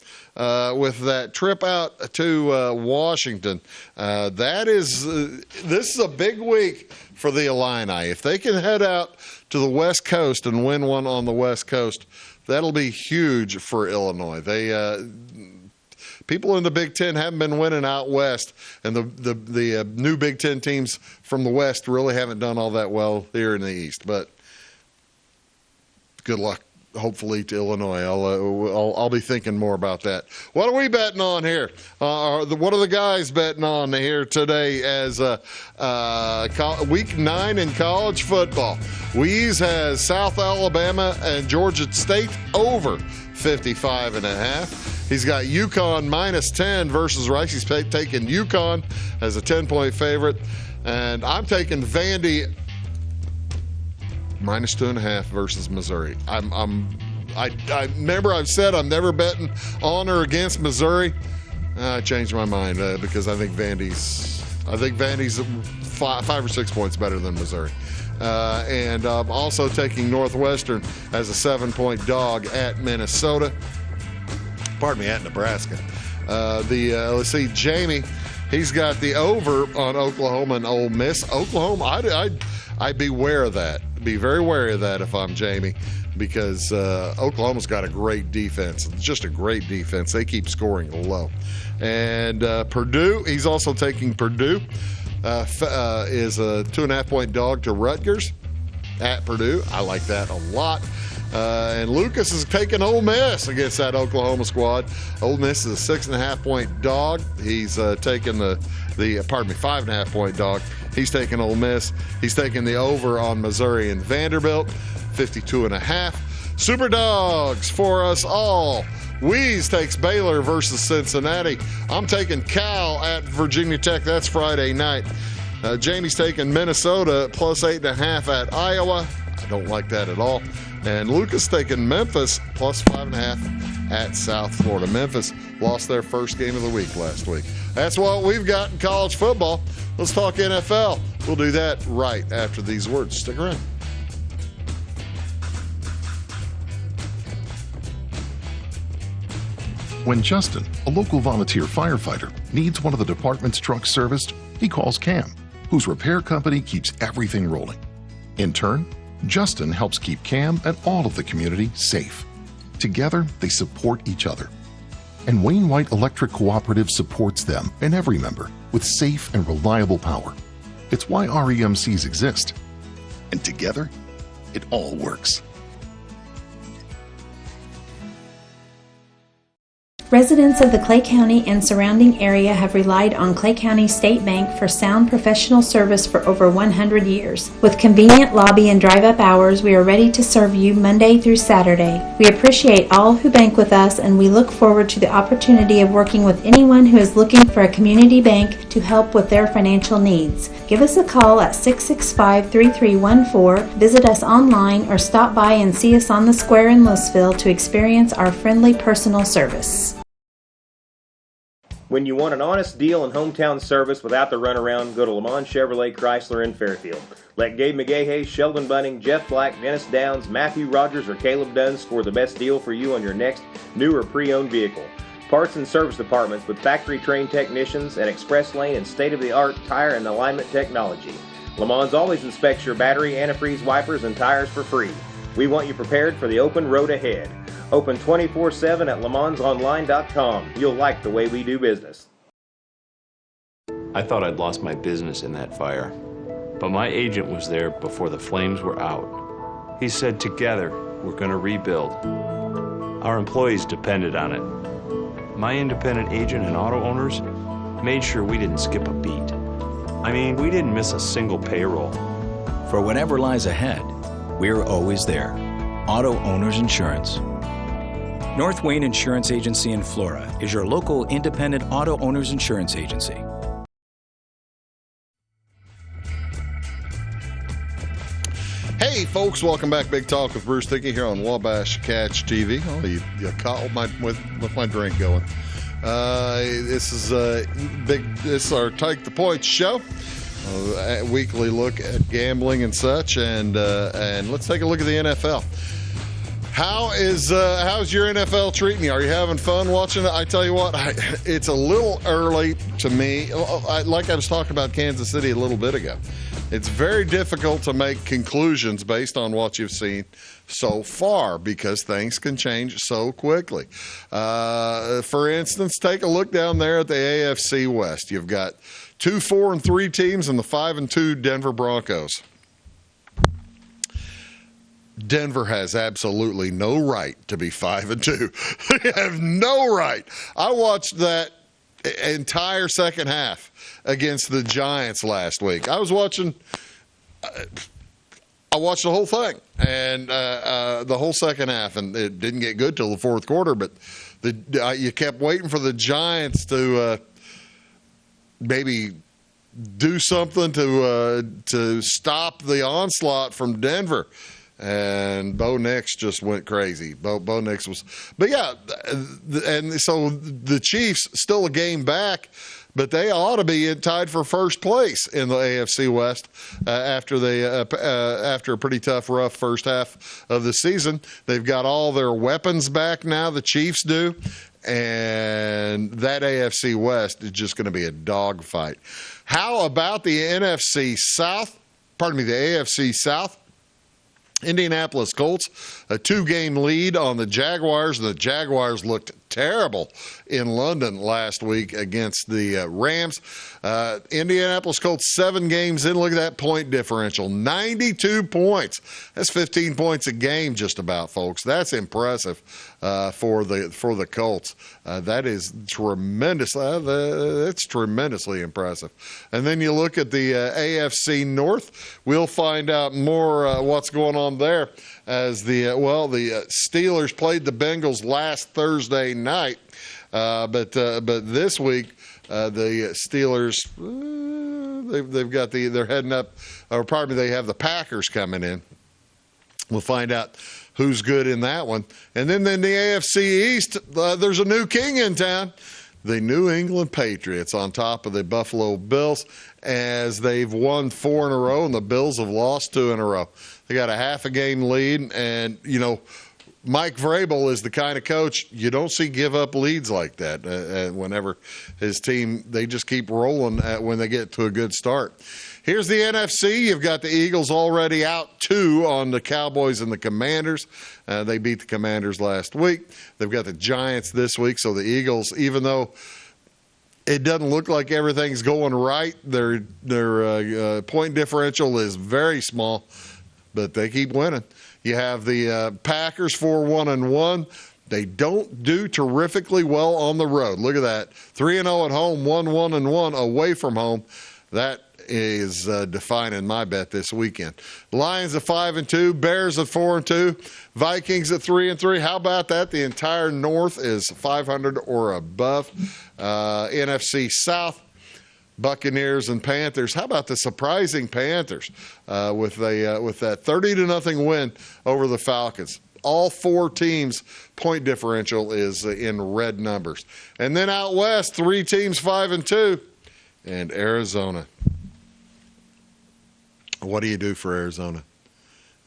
Speaker 1: with that trip out to Washington. This is a big week for the Illini. If they can head out to the West Coast and win one on the West Coast, that'll be huge for Illinois. People in the Big Ten haven't been winning out west, and the new Big Ten teams from the West really haven't done all that well here in the East. But good luck, hopefully, to Illinois. I'll be thinking more about that. What are we betting on here? What are the guys betting on here today as week 9 in college football? Weeze has South Alabama and Georgia State over 55.5. He's got UConn minus 10 versus Rice. He's taking UConn as a 10-point favorite. And I'm taking Vandy minus 2.5 versus Missouri. I remember I've said I'm never betting on or against Missouri. I changed my mind because I think Vandy's 5 or 6 points better than Missouri. And I'm also taking Northwestern as a 7-point dog at Minnesota. Pardon me, at Nebraska. Let's see, Jamie, he's got the over on Oklahoma and Ole Miss. Oklahoma, I'd be aware of that. Be very wary of that if I'm Jamie, because Oklahoma's got a great defense. Just a great defense. They keep scoring low. And Purdue, he's also taking Purdue. Is a 2.5-point dog to Rutgers at Purdue. I like that a lot. And Lucas is taking Ole Miss against that Oklahoma squad. Ole Miss is a 6.5-point dog. He's taking the 5.5-point dog. He's taking Ole Miss. He's taking the over on Missouri and Vanderbilt, 52.5. Super dogs for us all. Weeze takes Baylor versus Cincinnati. I'm taking Cal at Virginia Tech. That's Friday night. Jamie's taking Minnesota plus 8.5 at Iowa. I don't like that at all. And Lucas taking Memphis plus 5.5 at South Florida. Memphis lost their first game of the week last week. That's what we've got in college football. Let's talk NFL. We'll do that right after these words. Stick around.
Speaker 8: When Justin, a local volunteer firefighter, needs one of the department's trucks serviced, he calls Cam, whose repair company keeps everything rolling. In turn, Justin helps keep Cam and all of the community safe. Together, they support each other. And Wayne White Electric Cooperative supports them and every member with safe and reliable power. It's why REMCs exist. And together, it all works.
Speaker 9: Residents of the Clay County and surrounding area have relied on Clay County State Bank for sound professional service for over 100 years. With convenient lobby and drive-up hours, we are ready to serve you Monday through Saturday. We appreciate all who bank with us, and we look forward to the opportunity of working with anyone who is looking for a community bank to help with their financial needs. Give us a call at 665-3314, visit us online, or stop by and see us on the square in Louisville to experience our friendly personal service.
Speaker 2: When you want an honest deal and hometown service without the runaround, go to Lamont Chevrolet Chrysler in Fairfield. Let Gabe McGahey, Sheldon Bunning, Jeff Black, Dennis Downs, Matthew Rogers, or Caleb Dunn score the best deal for you on your next new or pre-owned vehicle. Parts and service departments with factory-trained technicians and express lane and state-of-the-art tire and alignment technology. Le Mans always inspects your battery, antifreeze, wipers, and tires for free. We want you prepared for the open road ahead. Open 24/7 at lemansonline.com. You'll like the way we do business.
Speaker 10: I thought I'd lost my business in that fire, but my agent was there before the flames were out. He said, together, we're going to rebuild. Our employees depended on it. My independent agent and auto owners made sure we didn't skip a beat. I mean, we didn't miss a single payroll.
Speaker 11: For whatever lies ahead, we're always there. Auto Owners Insurance. North Wayne Insurance Agency in Flora is your local independent auto owners insurance agency.
Speaker 1: Hey, folks, welcome back. Big Talk with Bruce Dickey here on Wabash Catch TV. Oh, you caught with my drink going. This is our Take the Points show. A weekly look at gambling and such, and let's take a look at the NFL. How's your NFL treating you? Are you having fun watching it? I tell you what, it's a little early to me. Like I was talking about Kansas City a little bit ago. It's very difficult to make conclusions based on what you've seen so far because things can change so quickly. For instance, take a look down there at the AFC West. You've got 2 4-3 teams and the 5-2 Denver Broncos. Denver has absolutely no right to be 5-2. They have no right. I watched that entire second half against the Giants last week. I watched the whole thing and the whole second half, and it didn't get good till the fourth quarter. But you kept waiting for the Giants to maybe do something to stop the onslaught from Denver. And Bo Nix just went crazy. Bo Nix was, but yeah, and so the Chiefs still a game back, but they ought to be tied for first place in the AFC West after a pretty tough, rough first half of the season. They've got all their weapons back now. The Chiefs do, and that AFC West is just going to be a dogfight. How about the NFC South? Pardon me, the AFC South. Indianapolis Colts, a 2-game lead on the Jaguars. The Jaguars looked terrible in London last week against the Rams. Indianapolis Colts 7 games in. Look at that point differential, 92 points. That's 15 points a game just about, folks. That's impressive for the Colts. That is tremendous. That's tremendously impressive. And then you look at the AFC North. We'll find out more what's going on there as the Steelers played the Bengals last Thursday night, but this week the Steelers they're heading up, or pardon me, they have the Packers coming in. We'll find out who's good in that one, and then in the AFC East, there's a new king in town. The New England Patriots on top of the Buffalo Bills as they've won 4 in a row and the Bills have lost 2 in a row. They got a half a game lead, and, Mike Vrabel is the kind of coach you don't see give up leads like that whenever his team, they just keep rolling when they get to a good start. Here's the NFC. You've got the Eagles already out 2 on the Cowboys and the Commanders. They beat the Commanders last week. They've got the Giants this week. So the Eagles, even though it doesn't look like everything's going right, their point differential is very small, but they keep winning. You have the Packers 4-1-1. They don't do terrifically well on the road. Look at that. 3-0 at home, 1-1-1 away from home. That is defining my bet this weekend. Lions at 5-2, Bears at 4-2, Vikings at 3-3. How about that? The entire North is 500 or above. NFC South, Buccaneers and Panthers. How about the surprising Panthers with that 30-0 win over the Falcons? All 4 teams' point differential is in red numbers. And then out west, 3 teams 5-2, and Arizona. What do you do for Arizona?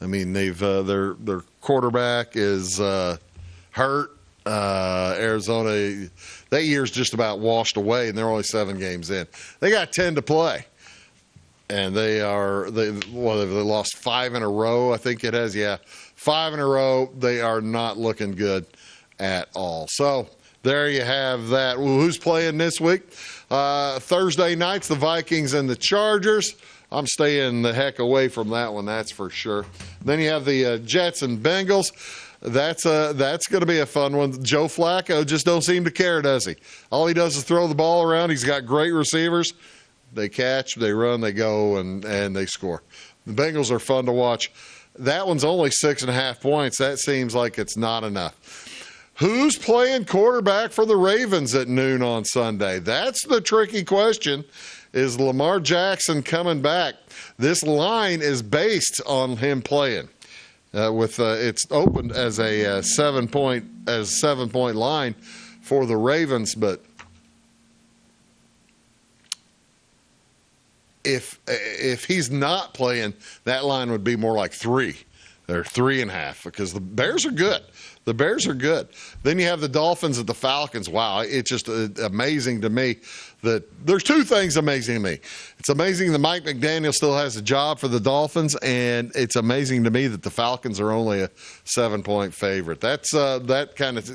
Speaker 1: I mean, they've their quarterback is hurt. Arizona, that year's just about washed away, and they're only 7 games in. They got 10 to play. And they lost 5 in a row, I think it has. Yeah, 5 in a row. They are not looking good at all. So there you have that. Well, who's playing this week? Thursday nights, the Vikings and the Chargers. I'm staying the heck away from that one, that's for sure. Then you have the Jets and Bengals. That's going to be a fun one. Joe Flacco just don't seem to care, does he? All he does is throw the ball around. He's got great receivers. They catch, they run, they go, and they score. The Bengals are fun to watch. That one's only 6.5 points. That seems like it's not enough. Who's playing quarterback for the Ravens at noon on Sunday? That's the tricky question. Is Lamar Jackson coming back? This line is based on him playing. It's opened as a 7-point line for the Ravens, but if he's not playing, that line would be more like 3 or 3.5 because the Bears are good. The Bears are good. Then you have the Dolphins at the Falcons. Wow, it's just amazing to me that there's 2 things amazing to me. It's amazing that Mike McDaniel still has a job for the Dolphins, and it's amazing to me that the Falcons are only a 7-point favorite. That's that kind of.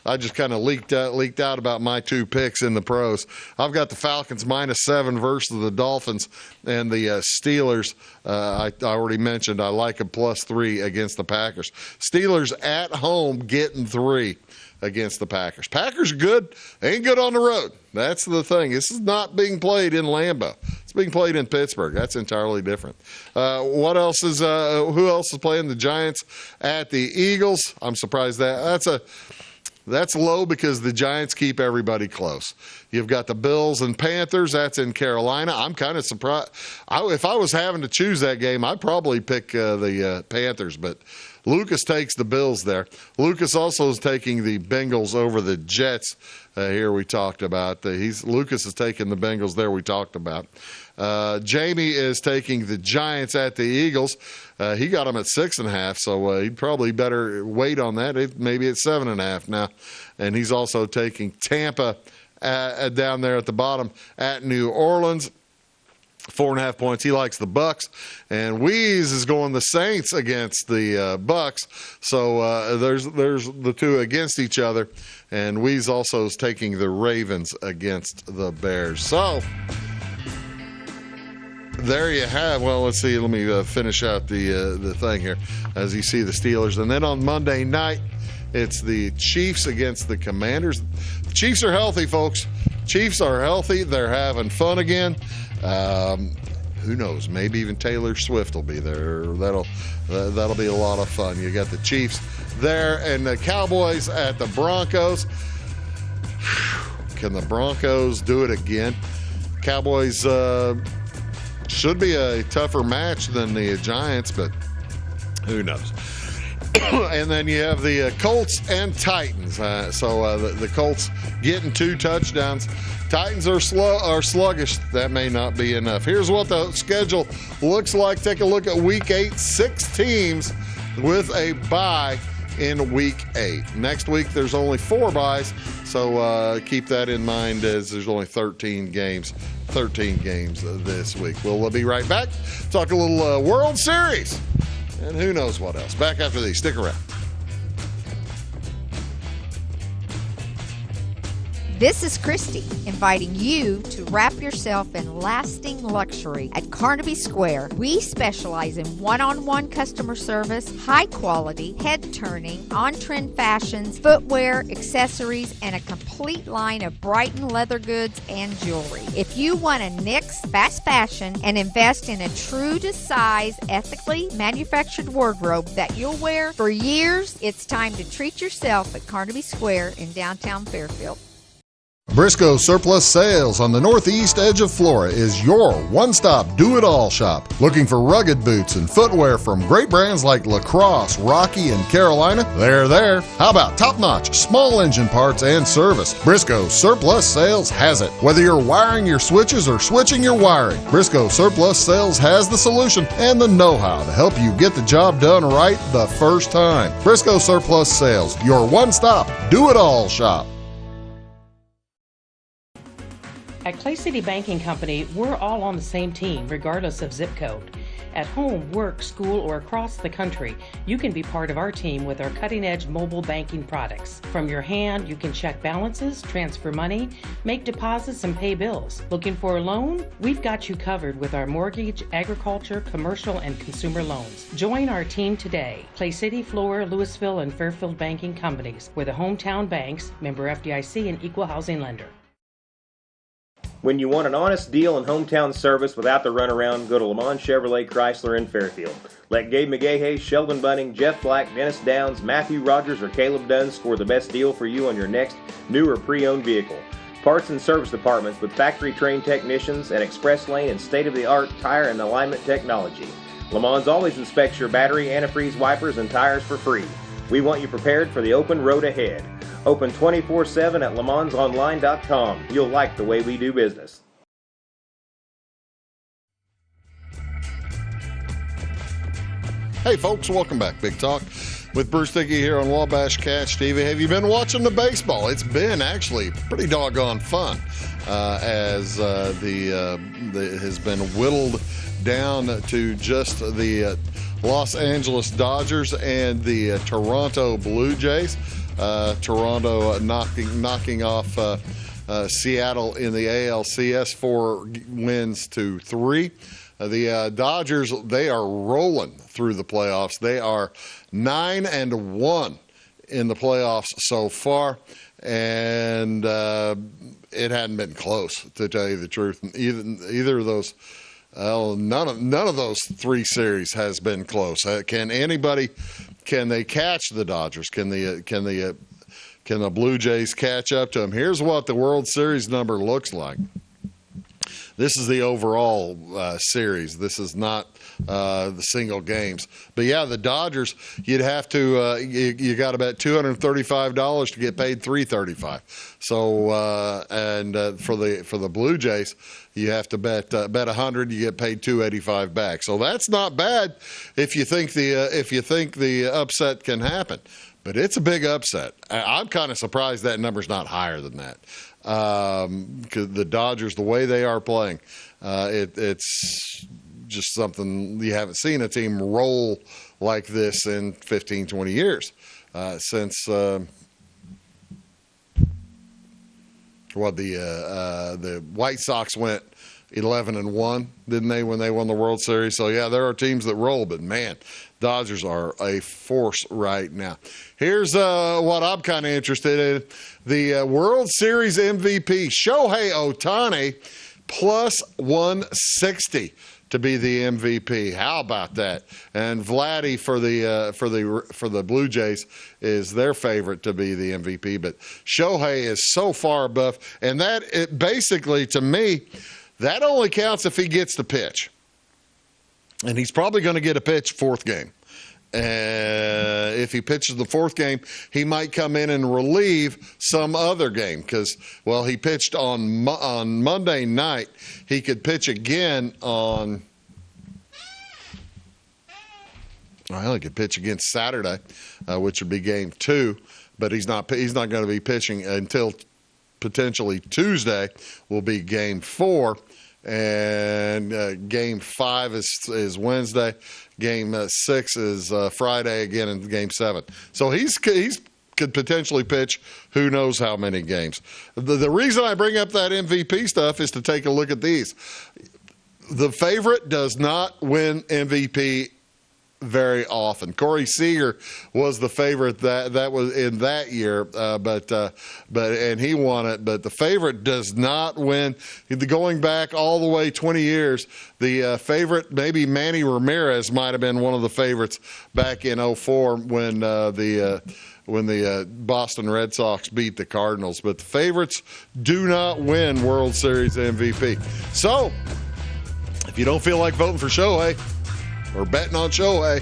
Speaker 1: I just kind of leaked out about my 2 picks in the pros. I've got the Falcons -7 versus the Dolphins, and the Steelers. I already mentioned I like a +3 against the Packers. Steelers at home getting 3 against the Packers. Packers are good. They ain't good on the road. That's the thing. This is not being played in Lambeau. It's being played in Pittsburgh. That's entirely different. What else is? Who else is playing? The Giants at the Eagles. I'm surprised that's low because the Giants keep everybody close. You've got the Bills and Panthers. That's in Carolina. I'm kind of surprised. If I was having to choose that game, I'd probably pick the Panthers, but Lucas takes the Bills there. Lucas also is taking the Bengals over the Jets. Here we talked about. Lucas is taking the Bengals there we talked about. Jamie is taking the Giants at the Eagles. He got them at 6.5, so he'd probably better wait on that. Maybe it's 7.5 now. And he's also taking Tampa down there at the bottom at New Orleans. 4.5 points. He likes the Bucks, and Weeze is going the Saints against the Bucks. So there's the 2 against each other, and Weeze also is taking the Ravens against the Bears. So there you have. Well, let's see. Let me finish out the thing here. As you see, the Steelers, and then on Monday night, it's the Chiefs against the Commanders. The Chiefs are healthy, folks. Chiefs are healthy. They're having fun again. Who knows? Maybe even Taylor Swift will be there. That'll be a lot of fun. You got the Chiefs there and the Cowboys at the Broncos. Can the Broncos do it again? Cowboys should be a tougher match than the Giants, but who knows? And then you have the Colts and Titans. The Colts getting 2 touchdowns. Titans are sluggish. That may not be enough. Here's what the schedule looks like. Take a look at Week 8. 6 teams with a bye in Week 8. Next week, there's only 4 byes, so keep that in mind as there's only 13 games this week. We'll be right back. Talk a little World Series and who knows what else. Back after these. Stick around.
Speaker 12: This is Christy, inviting you to wrap yourself in lasting luxury at Carnaby Square. We specialize in one-on-one customer service, high-quality, head-turning, on-trend fashions, footwear, accessories, and a complete line of Brighton leather goods and jewelry. If you want to nix fast fashion and invest in a true-to-size, ethically manufactured wardrobe that you'll wear for years, it's time to treat yourself at Carnaby Square in downtown Fairfield.
Speaker 8: Briscoe Surplus Sales on the northeast edge of Flora is your one-stop do-it-all shop. Looking for rugged boots and footwear from great brands like Lacrosse, Rocky, and Carolina? They're there. How about top-notch small engine parts and service? Briscoe Surplus Sales has it. Whether you're wiring your switches or switching your wiring, Briscoe Surplus Sales has the solution and the know-how to help you get the job done right the first time. Briscoe Surplus Sales, your one-stop do-it-all shop.
Speaker 13: At Clay City Banking Company, we're all on the same team, regardless of zip code. At home, work, school, or across the country, you can be part of our team with our cutting-edge mobile banking products. From your hand, you can check balances, transfer money, make deposits, and pay bills. Looking for a loan? We've got you covered with our mortgage, agriculture, commercial, and consumer loans. Join our team today. Clay City, Flora, Louisville, and Fairfield Banking Companies. We're the hometown banks, member FDIC, and equal housing lender.
Speaker 2: When you want an honest deal and hometown service without the runaround, go to Lamont Chevrolet Chrysler in Fairfield. Let Gabe McGahey, Sheldon Bunning, Jeff Black, Dennis Downs, Matthew Rogers, or Caleb Dunn score the best deal for you on your next new or pre-owned vehicle. Parts and service departments with factory-trained technicians and express lane and state-of-the-art tire and alignment technology. Lamont's always inspects your battery, antifreeze, wipers, and tires for free. We want you prepared for the open road ahead. Open 24/7 at LeMonsOnline.com. You'll like the way we do business.
Speaker 1: Hey folks, welcome back. Big Talk with Bruce Dickey here on Wabash Catch TV. Have you been watching the baseball? It's been actually pretty doggone fun as has been whittled down to just the Los Angeles Dodgers and the Toronto Blue Jays. Toronto knocking off Seattle in the ALCS 4-3. The Dodgers, they are rolling through the playoffs. They are 9-1 in the playoffs so far, and it hadn't been close, to tell you the truth. Either of those, none of those three series has been close. Can they catch the Dodgers? Can the Blue Jays catch up to them? Here's what the World Series number looks like. This is the overall series. This is not the single games. But yeah, the Dodgers, you'd have to you got about $235 to get paid $335. So for the Blue Jays, you have to bet $100, you get paid $285 back. So that's not bad if you think the upset can happen. But it's a big upset. I'm kind of surprised that number's not higher than that. Because the Dodgers, the way they are playing, it's just something you haven't seen a team roll like this in 15, 20 years. Since the White Sox went 11-1, didn't they, when they won the World Series? So yeah, there are teams that roll, but man, Dodgers are a force right now. Here's what I'm kind of interested in. The World Series MVP, Shohei Ohtani, plus 160 to be the MVP. How about that? And Vladdy for the Blue Jays is their favorite to be the MVP. But Shohei is so far above, and it basically, to me, that only counts if he gets the pitch. And he's probably going to get a pitch fourth game. If he pitches the fourth game, he might come in and relieve some other game because, well, he pitched on Monday night. He could pitch again on. Well, he could pitch against Saturday, which would be game 2, but he's not going to be pitching until potentially Tuesday. Will be game 4. And game 5 is Wednesday. Game 6 is Friday again in game 7. So he's could potentially pitch who knows how many games. The reason I bring up that MVP stuff is to take a look at these. The favorite does not win MVP very often. Corey Seager was the favorite that was in that year, but he won it. But the favorite does not win. Going back all the way 20 years, the favorite, maybe Manny Ramirez, might have been one of the favorites back in 2004 when the Boston Red Sox beat the Cardinals. But the favorites do not win World Series MVP. So if you don't feel like voting for Shohei or betting on Shohei,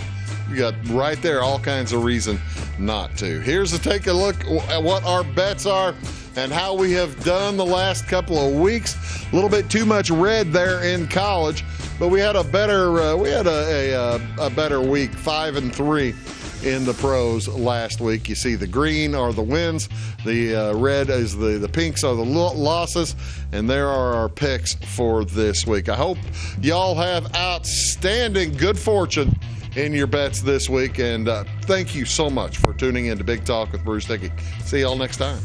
Speaker 1: you got right there all kinds of reason not to. Here's take a look at what our bets are and how we have done the last couple of weeks. A little bit too much red there in college, but we had a better better week, 5-3 in the pros last week. You see the green are the wins, the red is the pinks are the losses, and there are our picks for this week. I hope y'all have outstanding good fortune in your bets this week, and thank you so much for tuning in to Big Talk with Bruce Dickey. See y'all next time.